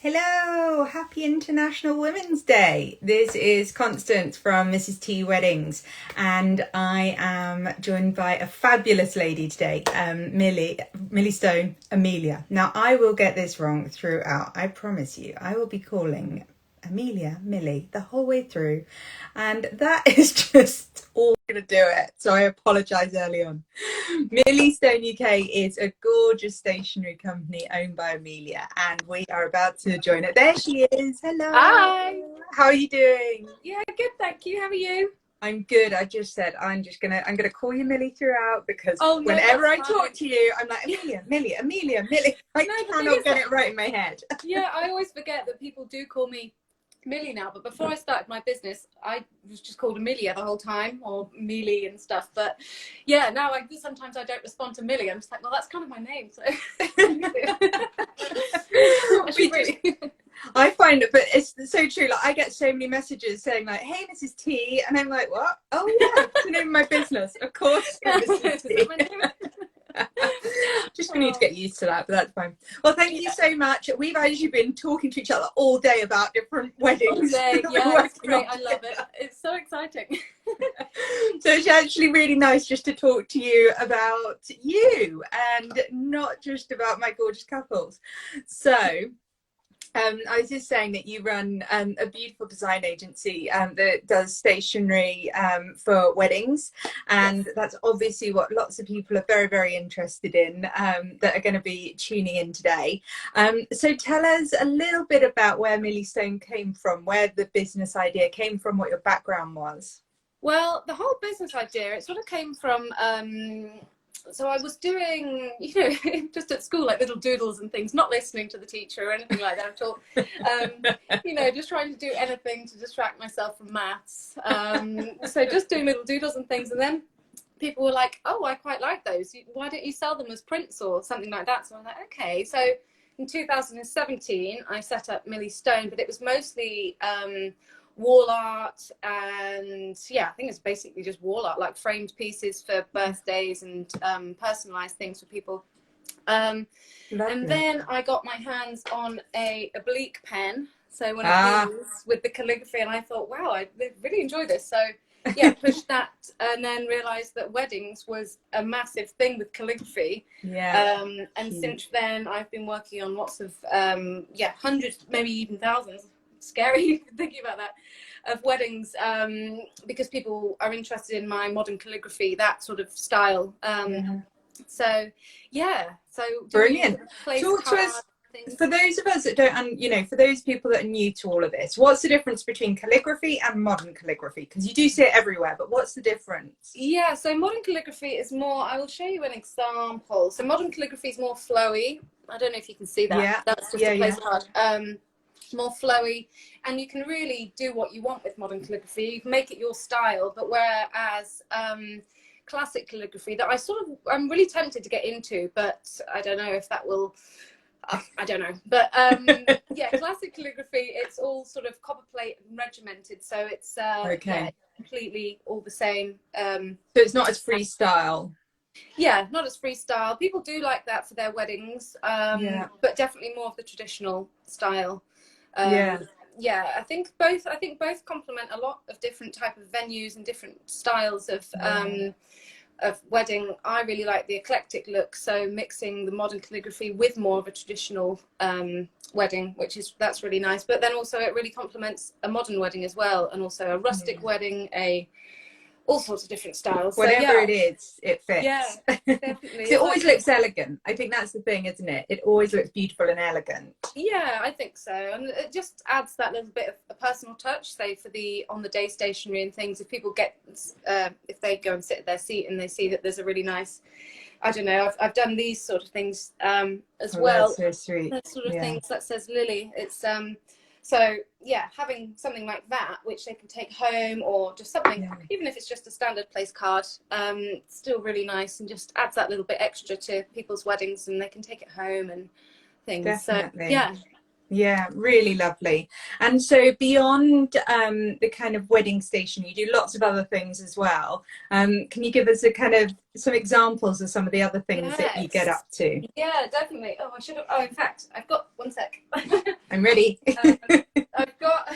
Hello, happy International Women's Day. This is Constance from Mrs. T Weddings, and I am joined by a fabulous lady today, Millie Stone, Amelia. Now, I will get this wrong throughout. I promise you, I will be calling Amelia Millie the whole way through, and that is just all going to do it. So I apologise early on. Millie Stone UK is a gorgeous stationery company owned by Amelia, and we are about to join it. There she is. Hello. Hi. How are you doing? Yeah, good, thank you. How are you? I'm good. I just said I'm gonna call you Millie throughout because no, whenever I fine. talk to you, I'm like Amelia, Millie. I cannot get it right in my head. Yeah, I always forget that people do call me Millie now, but before I started my business, I was just called Amelia the whole time, or Millie and stuff. But yeah, now sometimes I don't respond to Millie. I'm just like, well, that's kind of my name. So I find it, but it's so true. Like, I get so many messages saying like, "Hey, Mrs. T," and I'm like, "What? Oh yeah, it's the name of my business, of course." Mrs. T. Just gonna need to get used to that, but that's fine. Well, thank you so much. We've actually been talking to each other all day about different weddings. Yeah, it's great. I love it. It's so exciting. So it's actually really nice just to talk to you about you and not just about my gorgeous couples. So I was just saying that you run a beautiful design agency that does stationery for weddings, and that's obviously what lots of people are very, very interested in that are going to be tuning in today. So tell us a little bit about where Millie Stone came from, where the business idea came from, what your background was. Well, the whole business idea, it sort of came from so I was doing, just at school, like little doodles and things, not listening to the teacher or anything like that at all. Just trying to do anything to distract myself from maths. So just doing little doodles and things. And then people were like, oh, I quite like those. Why don't you sell them as prints or something like that? So I was like, okay. So in 2017, I set up Millie Stone, but it was mostly wall art, and I think it's basically just wall art, like framed pieces for birthdays and personalized things for people. And then I got my hands on a oblique pen, so one of these with the calligraphy, and I thought, wow, I really enjoy this. So pushed that, and then realized that weddings was a massive thing with calligraphy. And since then I've been working on lots of hundreds, maybe even thousands, scary thinking about that, of weddings, because people are interested in my modern calligraphy, that sort of style. So Brilliant. Talk to us, for those of us that don't, for those people that are new to all of this, what's the difference between calligraphy and modern calligraphy? Because you do see it everywhere, but what's the difference? Yeah, so modern calligraphy is more, I will show you an example. So modern calligraphy is more flowy. I don't know if you can see that. Yeah. That's just a place card. More flowy, and you can really do what you want with modern calligraphy. You can make it your style, but whereas classic calligraphy, that I'm really tempted to get into, but I don't know if that will, I don't know. But classic calligraphy, it's all sort of copperplate and regimented, so it's completely all the same. So it's not as freestyle. Yeah, not as freestyle. People do like that for their weddings, but definitely more of the traditional style. I think both complement a lot of different type of venues and different styles of wedding. I really like the eclectic look, so mixing the modern calligraphy with more of a traditional wedding, that's really nice. But then also it really complements a modern wedding as well, and also a rustic wedding, all sorts of different styles. Whatever it is, it fits. Yeah, definitely. It always looks elegant. I think that's the thing, isn't it? It always looks beautiful and elegant. Yeah, I think so. And it just adds that little bit of a personal touch, say, for the on the day stationery and things. If people if they go and sit at their seat and they see that there's a really nice, I don't know, I've done these sort of things as well. That's so sweet. That sort of things that says Lily. It's so having something like that, which they can take home, or just something, even if it's just a standard place card, still really nice, and just adds that little bit extra to people's weddings, and they can take it home and things. Definitely. So yeah, really lovely. And so beyond the kind of wedding station, you do lots of other things as well. Can you give us some examples of some of the other things that you get up to? Yeah, definitely. In fact, I've got one sec. I'm ready. I've got.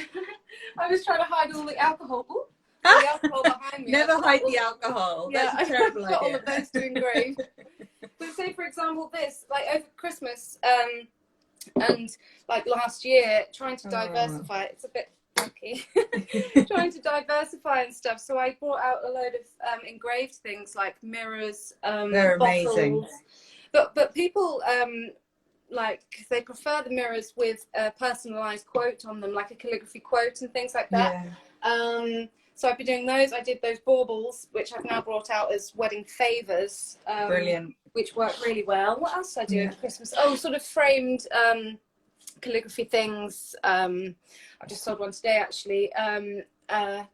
I was trying to hide all the alcohol. Ooh, all the alcohol behind me. Never hide the alcohol. Yeah, That's a terrible I've got idea. all of those to engrave. So say for example this, like over Christmas, and like last year, trying to diversify. It's a bit funky. Trying to diversify and stuff. So I brought out a load of engraved things like mirrors, They're bottles. amazing. But people like they prefer the mirrors with a personalized quote on them, like a calligraphy quote and things like that. Yeah. So I've been doing those. I did those baubles, which I've now brought out as wedding favors. Brilliant. Which work really well. What else did I do at Christmas? Oh, sort of framed calligraphy things. I just sold one today actually.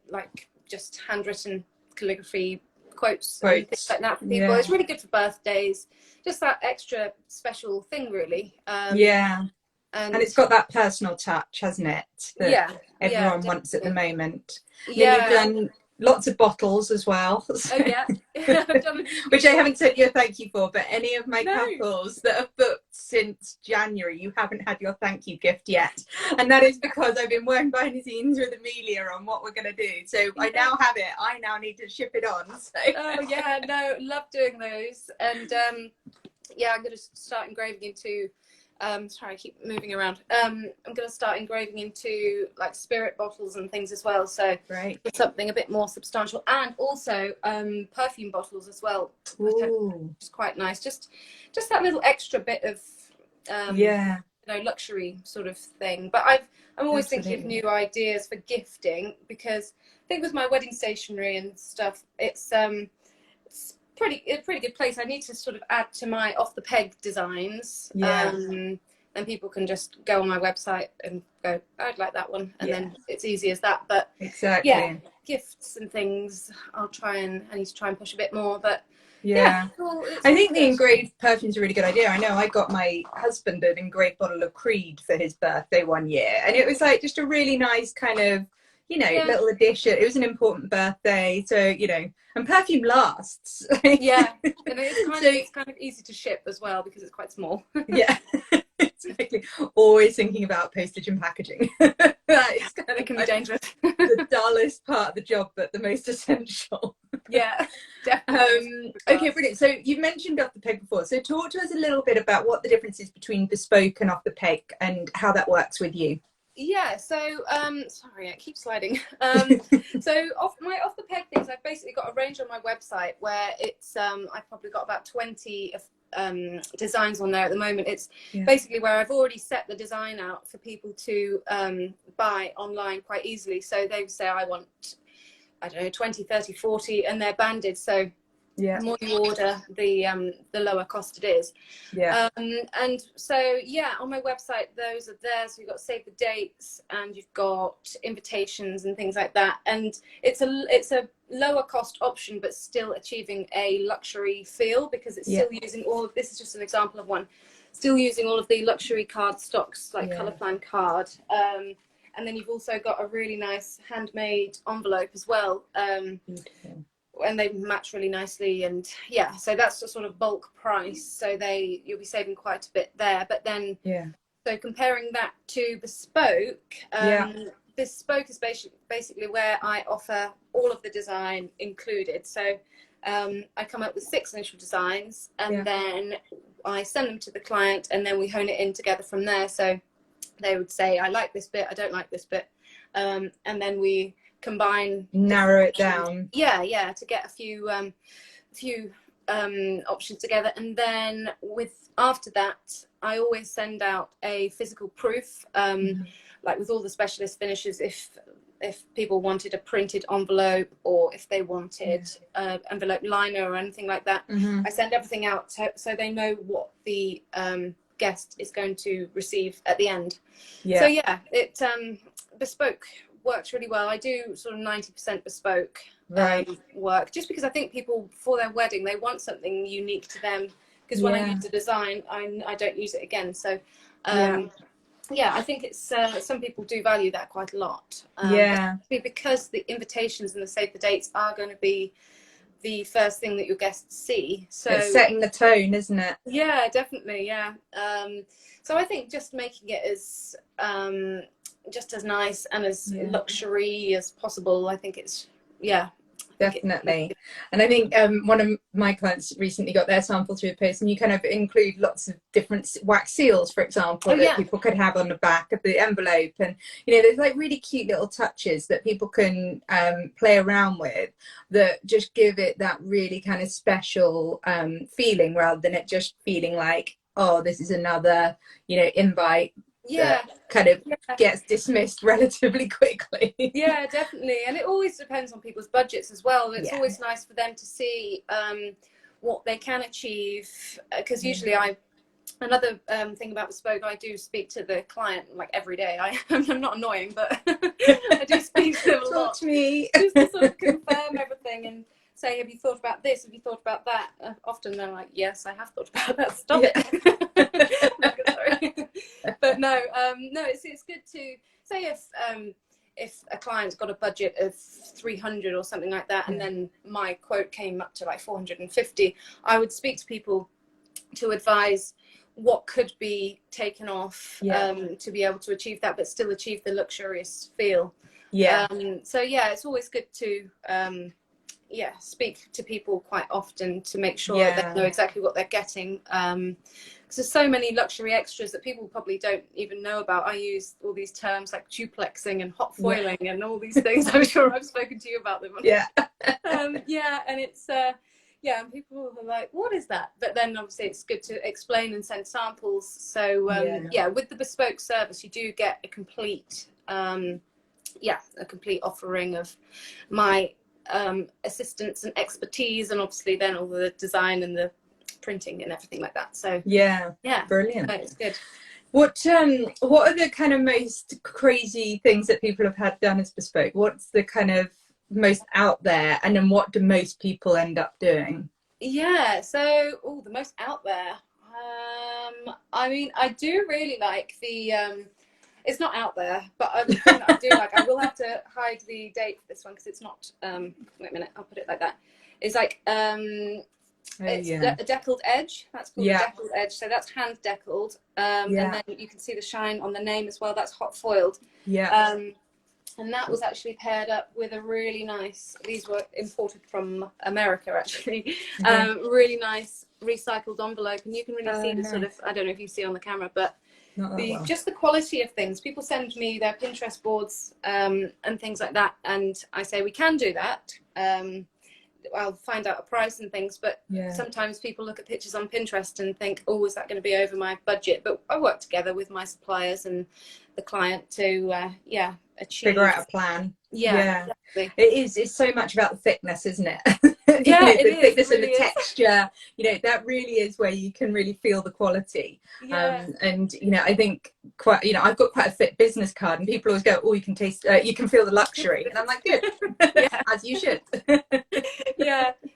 Like just handwritten calligraphy quotes and things like that for people. Yeah. It's really good for birthdays. Just that extra special thing, really. Yeah. And it's got that personal touch, hasn't it? That everyone wants at the moment. Yeah. You've done lots of bottles as well. Oh yeah. I've done which I haven't sent you a thank you for, but any of my couples that have booked since January, you haven't had your thank you gift yet. And that is because I've been working behind the scenes with Amelia on what we're going to do. So I now have it. I now need to ship it on. So. Oh yeah, no, love doing those. And yeah, I'm going to start engraving into sorry, I keep moving around. I'm going to start engraving into like spirit bottles and things as well. So something a bit more substantial, and also perfume bottles as well. It's quite nice. Just that little extra bit of luxury sort of thing. But I'm always thinking of new ideas for gifting, because I think with my wedding stationery and stuff, it's a pretty good place. I need to sort of add to my off the peg designs, and people can just go on my website and go, I'd like that one, and then it's easy as that. But gifts and things, I need to try and push a bit more. But I think the engraved perfume's a really good idea. I know I got my husband an engraved bottle of Creed for his birthday one year, and it was like just a really nice kind of little addition. It was an important birthday, so and perfume lasts. And it's kind of easy to ship as well because it's quite small. Exactly. Always thinking about postage and packaging. It can be dangerous. The dullest part of the job, but the most essential. Yeah, definitely. Okay, brilliant. So you've mentioned off the peg before. So talk to us a little bit about what the difference is between bespoke and off the peg, and how that works with you. Yeah, so sorry, I keep sliding. So off the peg things, I've basically got a range on my website where it's I've probably got about 20 designs on there at the moment. It's basically where I've already set the design out for people to buy online quite easily. So they say, I want, I don't know, 20, 30, 40, and they're banded. So the more you order, the lower cost it is. And so on my website, those are there. So you've got save the dates, and you've got invitations and things like that. And it's a lower cost option, but still achieving a luxury feel, because it's still using all of this. Is just an example of one. Still using all of the luxury card stocks, like colour plan card. And then you've also got a really nice handmade envelope as well. And they match really nicely, and so that's a sort of bulk price, so you'll be saving quite a bit there. But then so comparing that to bespoke, bespoke is basically where I offer all of the design included. So I come up with 6 initial designs, and then I send them to the client, and then we hone it in together from there. So they would say, I like this bit, I don't like this bit, and then we narrow it down to get a few options together. And then after that, I always send out a physical proof, like with all the specialist finishes, if people wanted a printed envelope, or if they wanted envelope liner or anything like that, I send everything out so they know what the guest is going to receive at the end. So it bespoke works really well. I do sort of 90% bespoke work, just because I think people, for their wedding, they want something unique to them, because when I use the design, I don't use it again. So I think it's some people do value that quite a lot, because the invitations and the save the dates are going to be the first thing that your guests see. So it's setting the tone, isn't it? Yeah, definitely. Yeah. So I think just making it as just as nice and as luxury as possible. I think it's Definitely. And I think one of my clients recently got their sample through the post, and you kind of include lots of different wax seals, for example, that people could have on the back of the envelope. And, you know, there's like really cute little touches that people can play around with that just give it that really kind of special feeling, rather than it just feeling like, oh, this is another, you know, invite. Kind of gets dismissed relatively quickly. Yeah, definitely. And it always depends on people's budgets as well. It's always nice for them to see what they can achieve, because usually another thing about bespoke, I do speak to the client like every day. I'm not annoying, but I do speak to them a lot. Talk to me. Just to sort of confirm everything and say, have you thought about this? Have you thought about that? Often they're like, yes, I have thought about that. Stop it. No, sorry. But no, it's good to say if a client's got a budget of 300 or something like that, and then my quote came up to like 450, I would speak to people to advise what could be taken off to be able to achieve that, but still achieve the luxurious feel. So it's always good to speak to people quite often to make sure they know exactly what they're getting, because there's so many luxury extras that people probably don't even know about. I use all these terms like duplexing and hot foiling and all these things. I'm sure I've spoken to you about them. And it's and people are like, what is that? But then obviously it's good to explain and send samples. So with the bespoke service, you do get a complete complete offering of my assistance and expertise, and obviously then all the design and the printing and everything like that. So brilliant. It's good. What are the kind of most crazy things that people have had done as bespoke? What's the kind of most out there, and then what do most people end up doing? The most out there, I mean, I do really like the it's not out there, but the thing that I do like, I will have to hide the date for this one because it's not wait a minute, I'll put it like that. It's like a deckled edge. That's called a deckled edge. So that's hand deckled, and then you can see the shine on the name as well. That's hot foiled. And that was actually paired up with a really nice, these were imported from America actually, really nice recycled envelope, and you can really see the sort of, I don't know if you see on the camera, but just the quality of things. People send me their Pinterest boards and things like that, and I say we can do that. I'll find out a price and things, but sometimes people look at pictures on Pinterest and think, oh, is that going to be over my budget? But I work together with my suppliers and the client to figure out a plan. Exactly. It's so much about the thickness, isn't it? The thickness and the texture, you know, that really is where you can really feel the quality. And you know, I think I've got quite a thick business card, and people always go, oh, you can taste, you can feel the luxury, and I'm like, good. As you should.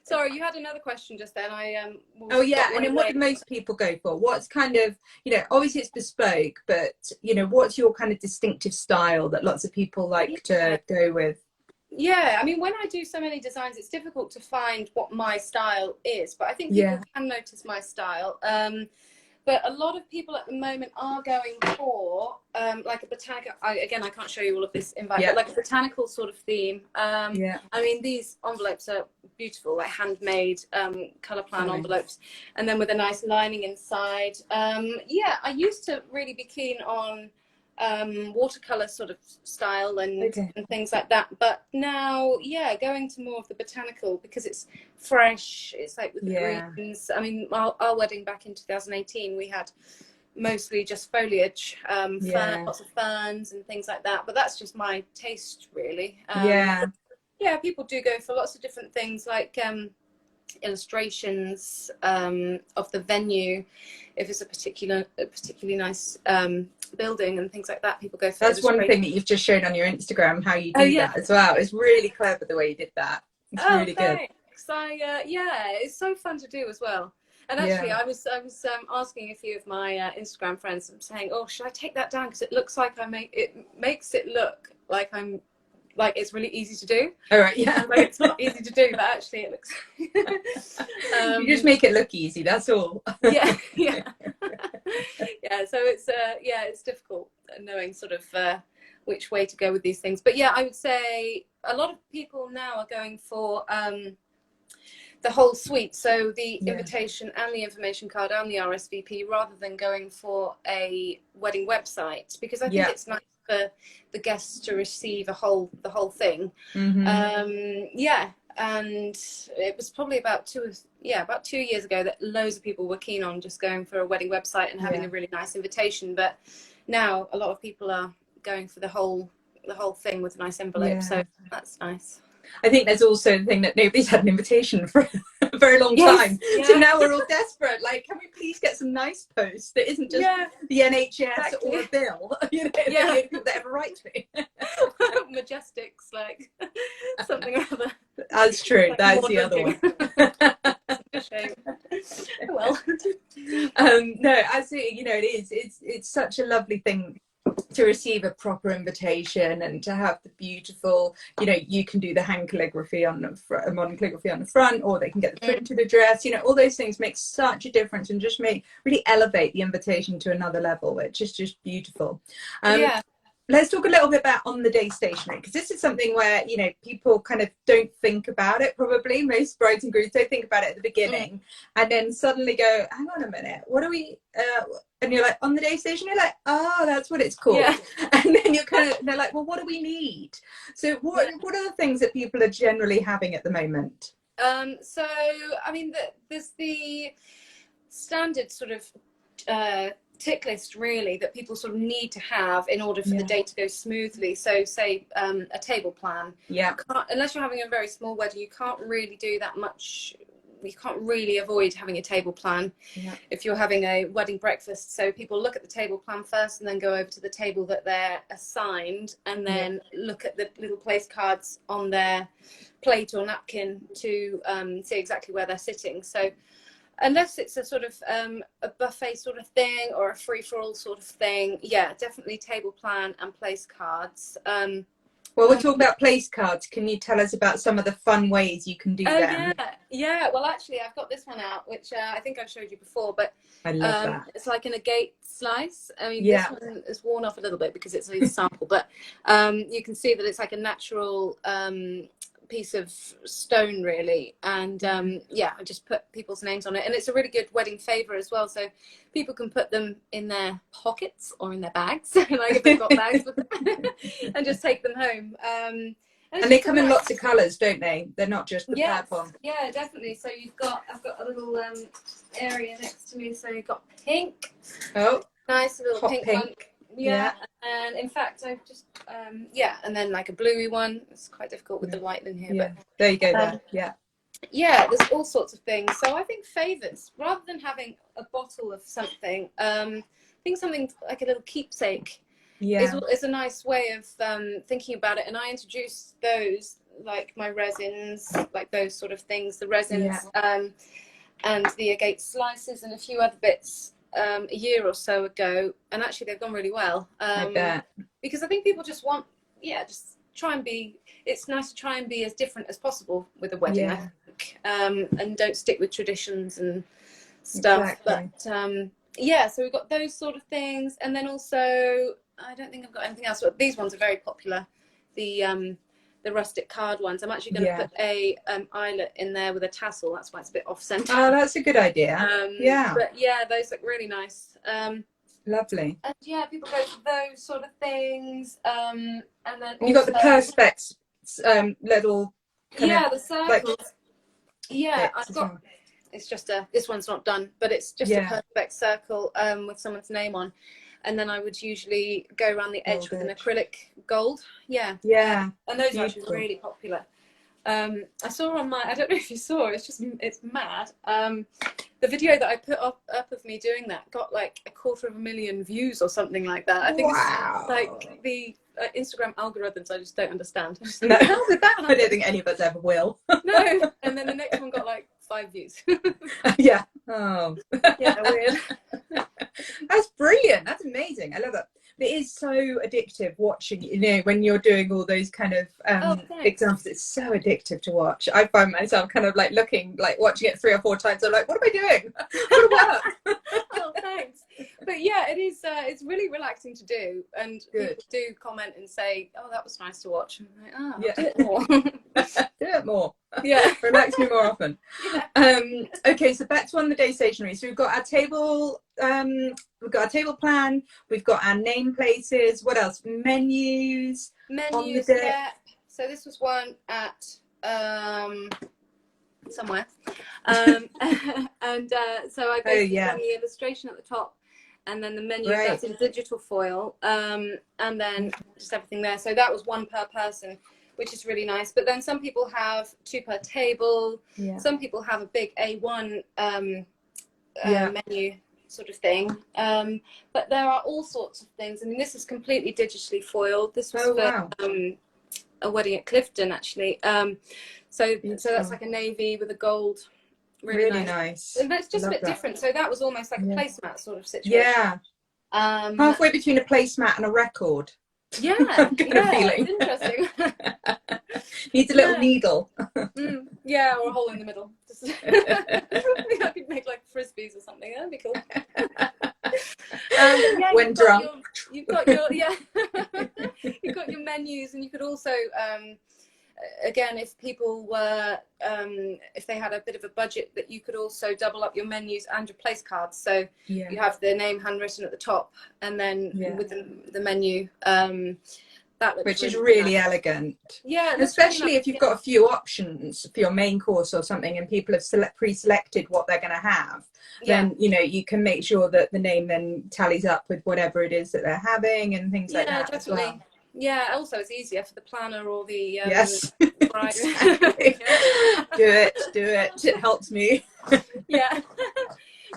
Sorry, you had another question just then. And then what do most people go for? What's kind of, you know, obviously it's bespoke, but you know, what's your kind of distinctive style that lots of people like to go with? I mean, when I do so many designs, it's difficult to find what my style is, but I think people can notice my style. But a lot of people at the moment are going for like a botanical, I can't show you all of this invite, but like a botanical sort of theme. I mean, these envelopes are beautiful, like handmade colour plan envelopes, and then with a nice lining inside. I used to really be keen on watercolor sort of style and things like that, but now going to more of the botanical because it's fresh. It's like with the greens. I mean, our wedding back in 2018, we had mostly just foliage, lots of ferns and things like that, but that's just my taste really. People do go for lots of different things, like illustrations of the venue. If it's a particularly nice building and things like that, people go for that's one thing that you've just shown on your Instagram, how you do that as well. It's really clever the way you did that. It's really good. It's so fun to do as well. And actually I was asking a few of my Instagram friends, I'm saying, oh, should I take that down, because it looks like makes it look like I'm like it's really easy to do. All right, yeah. Like it's not easy to do, but actually it looks. You just make it look easy. That's all. Yeah, yeah, yeah. So it's it's difficult knowing sort of which way to go with these things. But yeah, I would say a lot of people now are going for the whole suite, so the invitation and the information card and the RSVP, rather than going for a wedding website, because I think it's nice for the guests to receive the whole thing. Mm-hmm. And it was probably about 2 years ago that loads of people were keen on just going for a wedding website and having a really nice invitation. But now a lot of people are going for the whole thing with a nice envelope. So that's nice. I think there's also the thing that nobody's had an invitation for a very long time. So now we're all desperate. Like, can we please get some nice posts that isn't just the NHS or a bill? You know, the only people that ever write to me. Majestics, like something or other. That's true. Like that's the other one. Shame. Well, no, absolutely. You know, it's such a lovely thing to receive a proper invitation and to have the beautiful, you know, you can do the hand calligraphy on the modern calligraphy on the front, or they can get the printed address. You know, all those things make such a difference and just really elevate the invitation to another level, which is just beautiful. Let's talk a little bit about on the day stationery, because this is something where, you know, people kind of don't think about it. Probably most brides and grooms don't think about it at the beginning, and then suddenly go, hang on a minute, what do we and you're like, on the day station, you're like, oh, that's what it's called. And then you're they're like, well, what do we need? So what are the things that people are generally having at the moment? So I mean, there's the standard sort of tick list, really, that people sort of need to have in order for the day to go smoothly. So say a table plan. Unless you're having a very small wedding, you can't really do that much. You can't really avoid having a table plan if you're having a wedding breakfast. So people look at the table plan first and then go over to the table that they're assigned, and then look at the little place cards on their plate or napkin to see exactly where they're sitting. So unless it's a sort of a buffet sort of thing or a free-for-all sort of thing, definitely table plan and place cards. Well, we're talking about place cards. Can you tell us about some of the fun ways you can do them? Well, actually, I've got this one out, which I think I've showed you before, but I love that. it's like an agate slice. I mean, this one is worn off a little bit because it's a sample, but you can see that it's like a natural piece of stone, really, and I just put people's names on it, and it's a really good wedding favor as well, so people can put them in their pockets or in their bags, like if they've got bags with them, and just take them home. And they come in lots of colors, don't they? They're not just the purple. Yeah, definitely. So I've got a little area next to me, so you've got pink, nice little pink one. And in fact, I've just and then like a bluey one. It's quite difficult with the white in here, but there you go. There's all sorts of things. So I think favors, rather than having a bottle of something, I think something like a little keepsake is a nice way of thinking about it. And I introduced those, like my resins, like those sort of things, the resins and the agate slices and a few other bits a year or so ago, and actually they've gone really well. I bet. Because I think people just want, just try and be, it's nice to try and be as different as possible with a wedding, I think, and don't stick with traditions and stuff. But so we've got those sort of things, and then also I don't think I've got anything else, but these ones are very popular, the rustic card ones. I'm actually going to put a eyelet in there with a tassel. That's why it's a bit off centre. Oh, that's a good idea. But those look really nice. Lovely. And people go for those sort of things. And then you got the perspex little the circles. Like, I've got. It's just this one's not done, but it's just a perspex circle with someone's name on. And then I would usually go around the edge with an acrylic gold. And those are actually really popular. I saw on I don't know if you saw, it's mad. The video that I put up of me doing that got like 250,000 views or something like that. I think it's like the Instagram algorithms, I just don't understand. No, how did that happen? I don't think any of us ever will. No, and then the next one got like 5 views. Oh. Weird. That's brilliant. That's amazing. I love that. It is so addictive watching, you know, when you're doing all those kind of examples. It's so addictive to watch. I find myself kind of like watching it 3 or 4 times. I'm like, what am I doing? What a work. Oh, thanks. But yeah, it is. It's really relaxing to do, and people do comment and say, "Oh, that was nice to watch." And I'm like, "Oh, Yeah. do it more." Do it more. Yeah. Relax me more often. Yeah. Okay, so back to on the day stationery. So we've got our table. We've got our table plan. We've got our name places. What else? Menus. On the day. Yeah. So this was one at somewhere, and so I basically done the illustration at the top, and then the menu that's in digital foil, and then just everything there. So that was 1 per person, which is really nice. But then some people have 2 per table. Yeah. Some people have a big A1 menu sort of thing. But there are all sorts of things. I mean, this is completely digitally foiled. This was a wedding at Clifton, actually. So that's like a navy with a gold. Really nice. And that's just a bit different. So that was almost like a placemat sort of situation. Yeah. Halfway between a placemat and a record. Yeah. I've got a feeling. It's interesting. Needs a little needle. Yeah, or a hole in the middle. I could make like frisbees or something. That'd be cool. When drunk. You've got your you've got your menus, and you could also again, if people were if they had a bit of a budget, that you could also double up your menus and your place cards. So you have the name handwritten at the top, and then with the menu. Which is really nice. Elegant. Yeah, especially if you've got a few options for your main course or something, and people have pre-selected what they're going to have. Then you can make sure that the name then tallies up with whatever it is that they're having and things like that. Yeah, definitely. As well. Yeah, also it's easier for the planner or the bride. Exactly. Do it. It helps me. Yeah.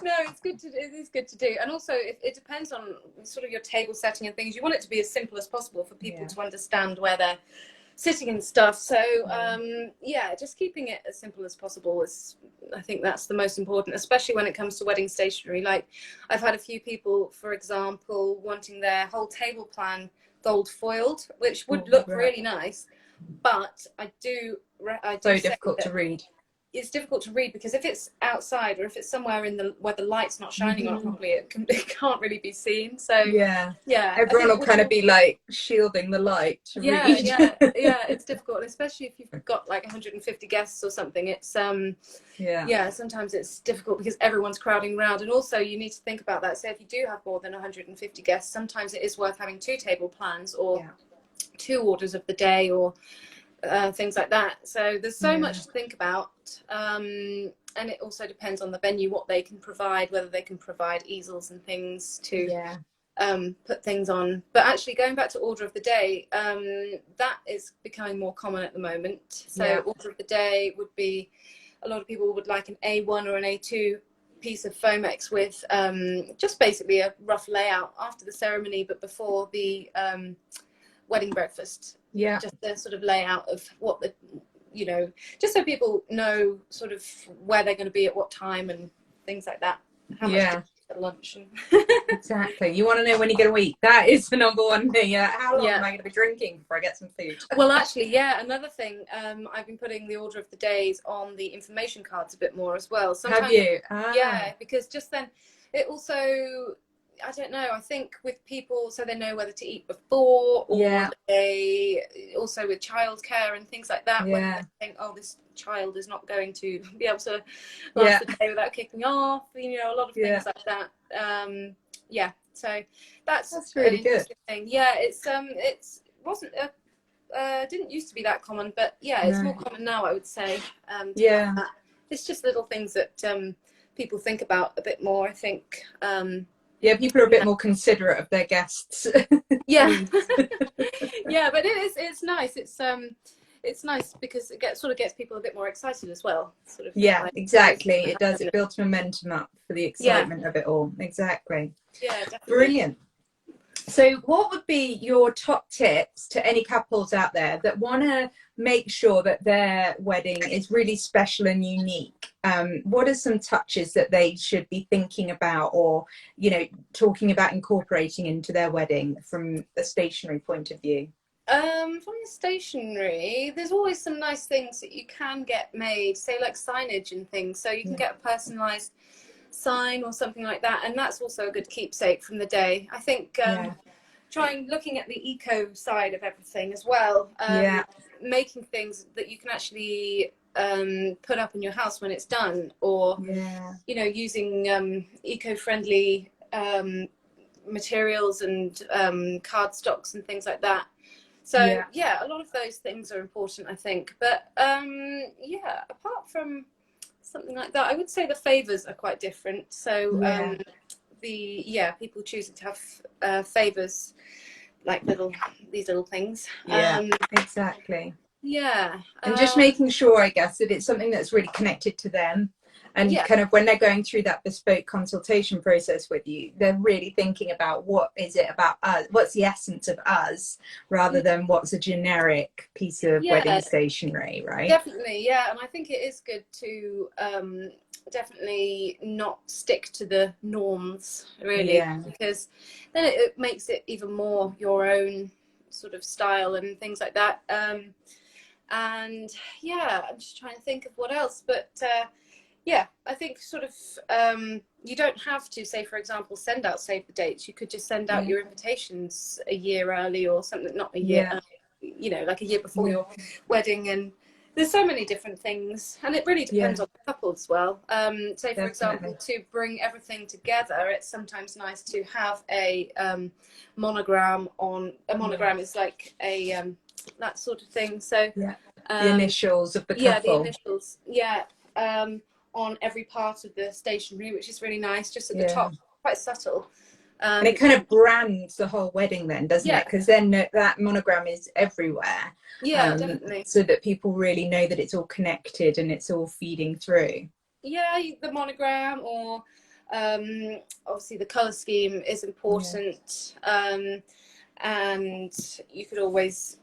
No, it is good to do. And also it depends on sort of your table setting and things. You want it to be as simple as possible for people to understand where they're sitting and stuff. So just keeping it as simple as possible is, I think that's the most important, especially when it comes to wedding stationery. Like I've had a few people, for example, wanting their whole table plan gold foiled, which would look really nice, but I do so difficult to read. It's difficult to read because if it's outside or if it's somewhere where the light's not shining on it properly, it can't really be seen. So everyone will kind of be like shielding the light to read. It's difficult, especially if you've got like 150 guests or something. It's sometimes it's difficult because everyone's crowding around, and also you need to think about that. So if you do have more than 150 guests, sometimes it is worth having 2 table plans or 2 orders of the day or things like that. So there's so much to think about, and it also depends on the venue, what they can provide, whether they can provide easels and things to put things on. But actually, going back to order of the day, that is becoming more common at the moment. So order of the day would be, a lot of people would like an A1 or an A2 piece of Fomex with just basically a rough layout after the ceremony but before the wedding breakfast. Just the sort of layout of what the, just so people know sort of where they're going to be at what time and things like that. How much at lunch. Exactly. You want to know when you're going to eat. That is the number one thing. How long am I going to be drinking before I get some food? Well, actually, another thing, I've been putting the order of the days on the information cards a bit more as well. Sometimes, have you? Yeah, because just then it also, I don't know, I think with people, so they know whether to eat before, or they also with childcare and things like that, when they think, oh, this child is not going to be able to last the day without kicking off, a lot of things like that. So that's really good. Thing. It wasn't didn't used to be that common, but it's more common now, I would say. It's just little things that people think about a bit more, I think. People are a bit more considerate of their guests. But it's nice. It's nice because it sort of gets people a bit more excited as well. Sort of. Exactly. It does. It builds momentum up for the excitement of it all. Exactly. Yeah, definitely. Brilliant. So what would be your top tips to any couples out there that want to make sure that their wedding is really special and unique? What are some touches that they should be thinking about, or, you know, talking about incorporating into their wedding from a stationery point of view? From the stationery, there's always some nice things that you can get made, say like signage and things. So you can Yeah. get a personalised sign or something like that, and that's also a good keepsake from the day. I think Yeah. trying looking at the eco side of everything as well, Yeah. making things that you can actually put up in your house when it's done, or Yeah. you know, using eco-friendly materials and cardstocks and things like that. So yeah, a lot of those things are important, I think. But yeah, apart from something like that, I would say the favors are quite different. So Yeah. people choosing to have favors, like these little things. Yeah. Exactly. Yeah. And just making sure, I guess, that it's something that's really connected to them, and Yeah. kind of when they're going through that bespoke consultation process with you, they're really thinking about what is it about us, what's the essence of us, rather than what's a generic piece of wedding stationery, right? Definitely, yeah. And I think it is good to definitely not stick to the norms, really, because then it makes it even more your own sort of style and things like that. And yeah, I'm just trying to think of what else. But yeah, I think sort of you don't have to, say, for example, send out save the dates. You could just send out your invitations a year early or something, not a year early, you know, like a year before your wedding. And there's so many different things, and it really depends on the couple as well. Say, for example, to bring everything together, it's sometimes nice to have a monogram on. A monogram is like a that sort of thing. So the initials of the couple. Yeah, the initials. Yeah. On every part of the stationery, which is really nice, just at the top, quite subtle. And it kind of brands the whole wedding then, doesn't it? Because then that monogram is everywhere. Yeah, definitely. So that people really know that it's all connected and it's all feeding through. Yeah, the monogram, or obviously the colour scheme is important. And you could always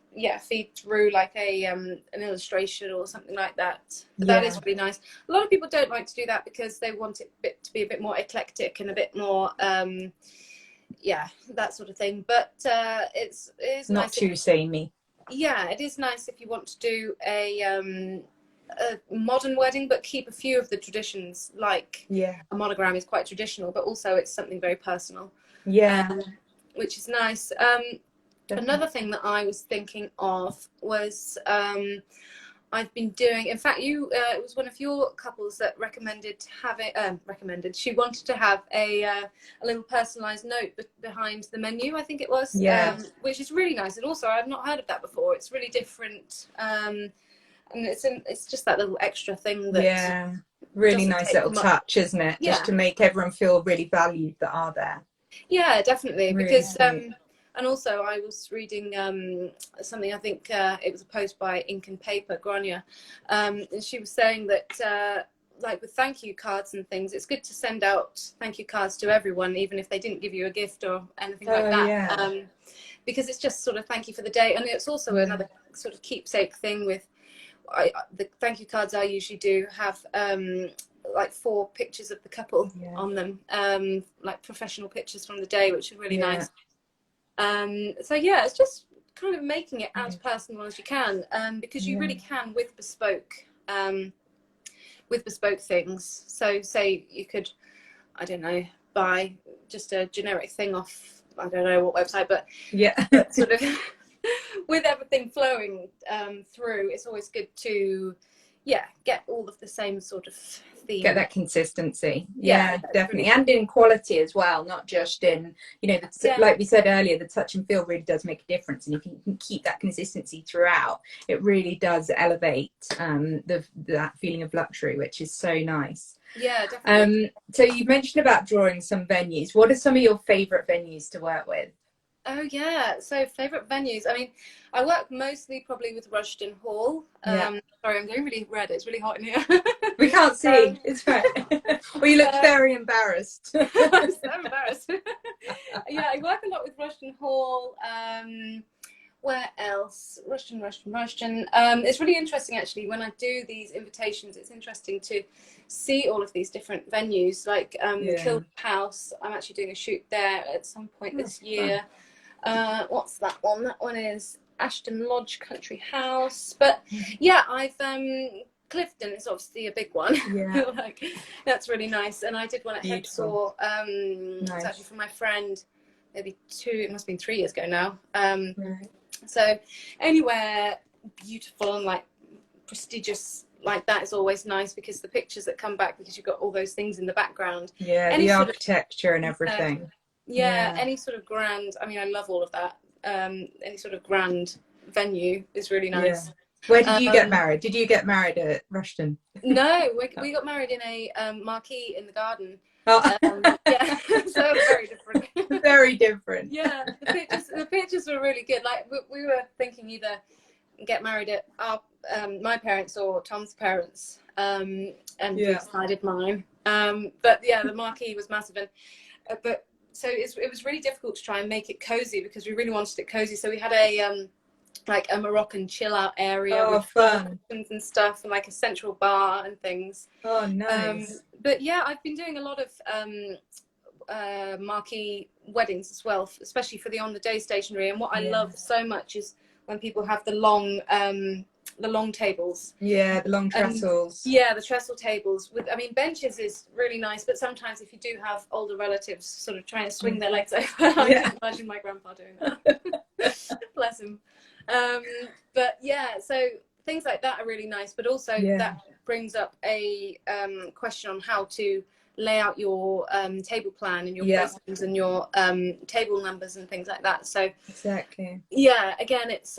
feed through like an illustration or something like that. But that is really nice. A lot of people don't like to do that because they want it to be a bit more eclectic and a bit more that sort of thing. But it's not nice too samey. Yeah, it is nice if you want to do a modern wedding but keep a few of the traditions, like a monogram is quite traditional, but also it's something very personal, which is nice. Another thing that I was thinking of was I've been doing, in fact, it was one of your couples that recommended she wanted to have a little personalised note behind the menu, I think it was, which is really nice. And also, I've not heard of that before. It's really different, and it's just that little extra thing that really nice little touch, isn't it? Just to make everyone feel really valued that are there. Yeah, definitely, really, because sweet. And also I was reading something, I think it was a post by Ink and Paper, Grania, and she was saying that like with thank you cards and things, it's good to send out thank you cards to everyone, even if they didn't give you a gift or anything like that, because it's just sort of thank you for the day. And it's also another sort of keepsake thing with the thank you cards I usually do have like 4 pictures of the couple on them, like professional pictures from the day, which are really nice. So yeah, it's just kind of making it as personal as you can, because you really can with bespoke things. So say you could, I don't know, buy just a generic thing off, I don't know what website, but but sort of with everything flowing through, it's always good to get all of the same sort of theme. Get that consistency. Definitely. Really, and in quality as well, not just in, you know, like we said earlier, the touch and feel really does make a difference. And if you can keep that consistency throughout, it really does elevate that feeling of luxury, which is so nice. Yeah, definitely. So you mentioned about drawing some venues. What are some of your favourite venues to work with? Oh yeah, so favourite venues. I mean, I work mostly probably with Rushden Hall. Sorry, I'm getting really red. It's really hot in here. We can't see. It's fine. Well, you look very embarrassed. I'm so embarrassed. Yeah, I work a lot with Rushton Hall. Where else? Rushton. It's really interesting, actually, when I do these invitations. It's interesting to see all of these different venues, like Kilburn House. I'm actually doing a shoot there at some point this year. What's that one? That one is Ashton Lodge Country House. But yeah, I've Clifton is obviously a big one. Yeah. Like, that's really nice. And I did one at Hexhall. It's actually for my friend, maybe it must have been 3 years ago now. Right. So anywhere beautiful and like prestigious like that is always nice, because the pictures that come back, because you've got all those things in the background. Yeah, the architecture and everything. Any sort of grand, I mean, I love all of that. Any sort of grand venue is really nice. Where did you get married? Did you get married at Rushton? No, we got married in a marquee in the garden. Oh. Yeah, so very different. Very different. Yeah, the pictures were really good. Like we were thinking either get married at our my parents or Tom's parents, and we decided mine. But yeah, the marquee was massive, and but so it was really difficult to try and make it cozy, because we really wanted it cozy. So we had a like a Moroccan chill out area with fun and stuff, and like a central bar and things. Oh, nice. But yeah, I've been doing a lot of marquee weddings as well, especially for the on the day stationery. And what I love so much is when people have the long tables. Yeah, the long trestles. Yeah, the trestle tables. I mean, benches is really nice, but sometimes if you do have older relatives sort of trying to swing their legs over, I can imagine my grandpa doing that. Bless him. But yeah, so things like that are really nice, but also that brings up a question on how to lay out your table plan and your placements and your table numbers and things like that. So exactly, again, it's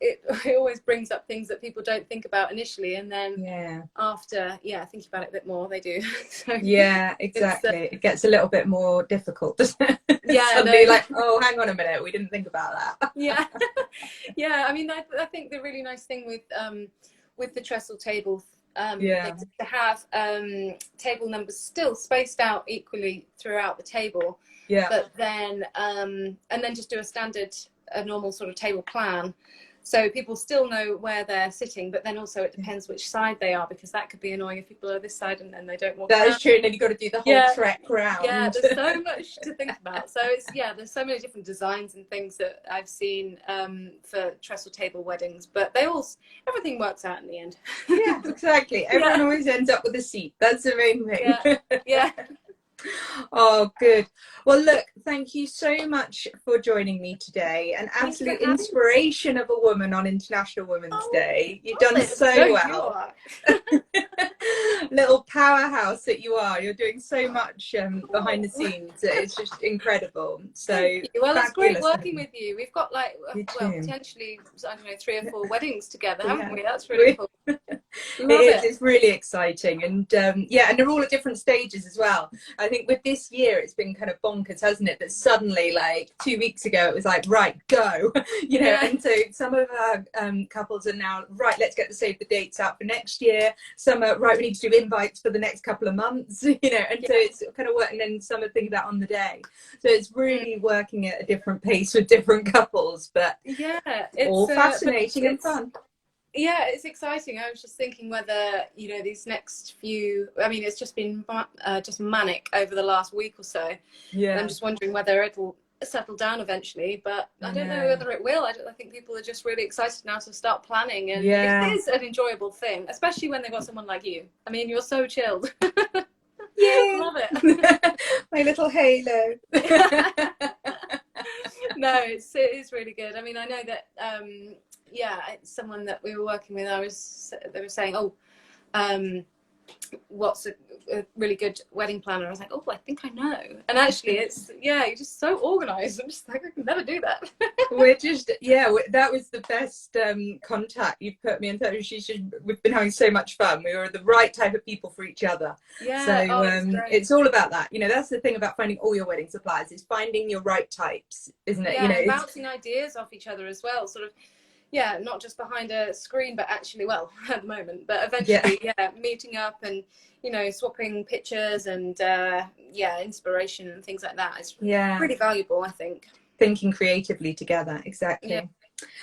it always brings up things that people don't think about initially, and then after thinking about it a bit more, they do. So exactly, it gets a little bit more difficult, doesn't it? Suddenly, like, oh, hang on a minute, we didn't think about that. I mean, I think the really nice thing with the trestle table to have table numbers still spaced out equally throughout the table, but then and then just do a normal sort of table plan, so people still know where they're sitting, but then also it depends which side they are, because that could be annoying if people are this side and then they don't walk that is true, and then you've got to do the whole trek round. There's so much to think about. So it's there's so many different designs and things that I've seen for trestle table weddings, but everything works out in the end. Exactly, everyone always ends up with a seat. That's the main thing. Oh, good. Well, look, thank you so much for joining me today. An absolute inspiration of a woman on International Women's Day. You've done so well. Little powerhouse that you are. You're doing so much behind the scenes. It's just incredible. So, well, it's great working with you. We've got potentially, I don't know, 3 or 4 weddings together, haven't we? That's really cool. It's really exciting, and and they're all at different stages as well. I think with this year it's been kind of bonkers, hasn't it, that suddenly, like 2 weeks ago, it was like, right, go, and so some of our couples are now, right, let's get the save the dates out for next year. Some are, right, we need to do invites for the next couple of months, and so it's kind of working, and some are thinking about on the day, so it's really working at a different pace with different couples, but it's all fascinating and fun. Yeah, it's exciting. I was just thinking whether, these next few, I mean, it's just been just manic over the last week or so. And I'm just wondering whether it'll settle down eventually, but I don't know whether it will. I think people are just really excited now to start planning, and it is an enjoyable thing, especially when they've got someone like you. I mean, you're so chilled. Love it. My little halo. No, it is really good. I mean, I know that someone that we were working with, they were saying, what's a really good wedding planner? I was like, I think I know. And actually it's you're just so organized. I'm just like, I can never do that. We're just that was the best contact you've put me in touch. We've been having so much fun. We were the right type of people for each other. It's all about that. That's the thing about finding all your wedding suppliers, is finding your right types, isn't it? And bouncing ideas off each other as well, sort of. yeah, not just behind a screen, but actually, well, at the moment, but Yeah. eventually, yeah, meeting up and, you know, swapping pictures and, yeah, inspiration and things like that is really valuable, I think. Thinking creatively together, exactly. Yeah.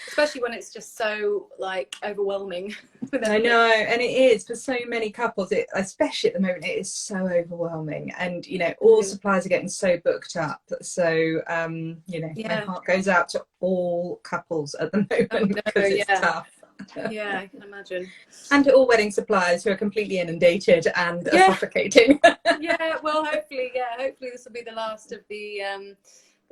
Especially when it's just so like overwhelming. I know, and it is for so many couples, especially at the moment, it is so overwhelming, and you know, all suppliers are getting so booked up, so you know, my heart goes out to all couples at the moment because it's tough. Yeah, I can imagine. And to all wedding suppliers who are completely inundated and are suffocating. Yeah, well, hopefully this will be the last of the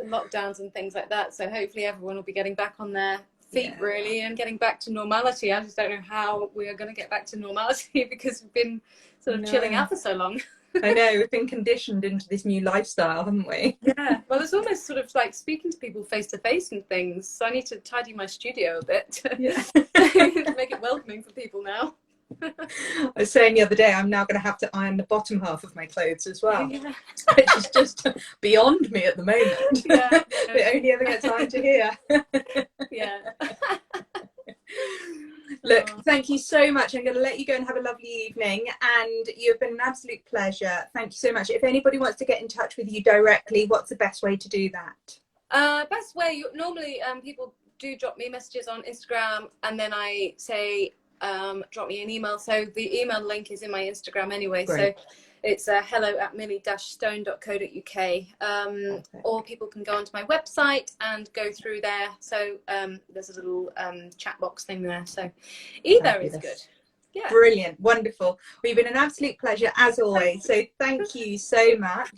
lockdowns and things like that, so hopefully everyone will be getting back on their feet really and getting back to normality. I just don't know how we are going to get back to normality because we've been sort of chilling out for so long. I know, we've been conditioned into this new lifestyle, haven't we? Yeah, well, it's almost sort of like speaking to people face to face and things, so I need to tidy my studio a bit to make it welcoming for people now. I was saying the other day, I'm now going to have to iron the bottom half of my clothes as well, which is just beyond me at the moment. We only ever get time to hear. Look, thank you so much. I'm going to let you go and have a lovely evening, and you've been an absolute pleasure. Thank you so much. If anybody wants to get in touch with you directly, what's the best way to do that? Best way, normally people do drop me messages on Instagram, and then I say drop me an email, so the email link is in my Instagram anyway. Great. So it's hello@millie-stone.co.uk, or people can go onto my website and go through there, so there's a little chat box thing there, so either is good. Yeah. Brilliant, wonderful. Well, you've been an absolute pleasure as always, so thank you so much,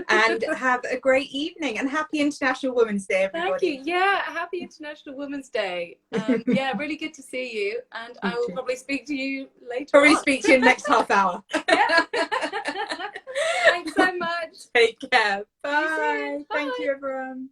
and have a great evening, and happy International Women's Day, everybody. Thank you. Yeah, happy International Women's Day. Yeah, really good to see you, and I will probably speak to you later. Probably speak to you in the next half hour. Yeah. Thanks so much. Take care. Bye. Thank you, everyone.